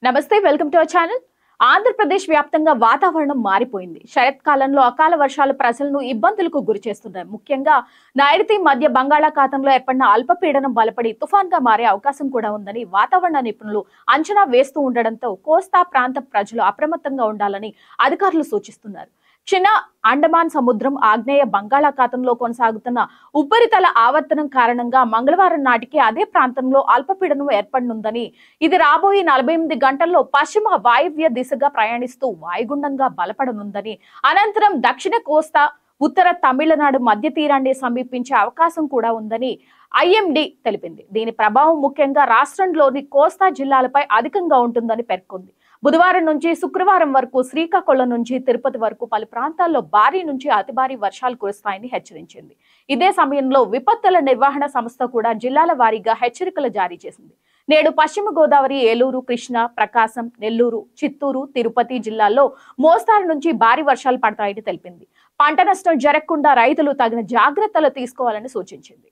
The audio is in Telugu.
నమస్తే, welcome to our channel. Andhra Pradesh వ్యాప్తంగా వాతావరణం మారిపోయింది. శరత్కాలంలో అకాల వర్షాలు ప్రజలను ఇబ్బందులకు గురి చేస్తున్నాయి. ముఖ్యంగా నైరుతి మధ్య బంగాళాఖాతంలో ఏర్పడిన అల్పపీడనం బలపడి తుఫాన్గా మారే అవకాశం కూడా ఉందని వాతావరణ నిపుణులు అంచనా వేస్తూ ఉండడంతో కోస్తా ప్రాంత ప్రజలు అప్రమత్తంగా ఉండాలని అధికారులు సూచిస్తున్నారు. క్షీణ అండమాన్ సముద్రం, ఆగ్నేయ బంగాళాఖాతంలో కొనసాగుతున్న ఉపరితల ఆవర్తనం కారణంగా మంగళవారం నాటికి అదే ప్రాంతంలో అల్పపీడనం ఏర్పడనుందని, ఇది రాబోయే 48 గంటల్లో పశ్చిమ వాయువ్య దిశగా ప్రయాణిస్తూ వాయుగుండంగా బలపడనుందని, అనంతరం దక్షిణ కోస్తా, ఉత్తర తమిళనాడు మధ్య తీరాన్ని సమీపించే అవకాశం కూడా ఉందని ఐఎండీ తెలిపింది. దీని ప్రభావం ముఖ్యంగా రాష్ట్రంలోని కోస్తా జిల్లాలపై అధికంగా ఉంటుందని పేర్కొంది. బుధవారం నుంచి శుక్రవారం వరకు శ్రీకాకుళం నుంచి తిరుపతి వరకు పలు ప్రాంతాల్లో భారీ నుంచి అతి భారీ వర్షాలు కురుస్తాయని హెచ్చరించింది. ఇదే సమయంలో విపత్తుల నిర్వహణ సంస్థ కూడా జిల్లాల వారీగా హెచ్చరికలు జారీ చేసింది. నేడు పశ్చిమ గోదావరి, ఏలూరు, కృష్ణా, ప్రకాశం, నెల్లూరు, చిత్తూరు, తిరుపతి జిల్లాల్లో మోస్తారు నుంచి భారీ వర్షాలు పడతాయని తెలిపింది. పంట నష్టం జరగకుండా రైతులు తగిన జాగ్రత్తలు తీసుకోవాలని సూచించింది.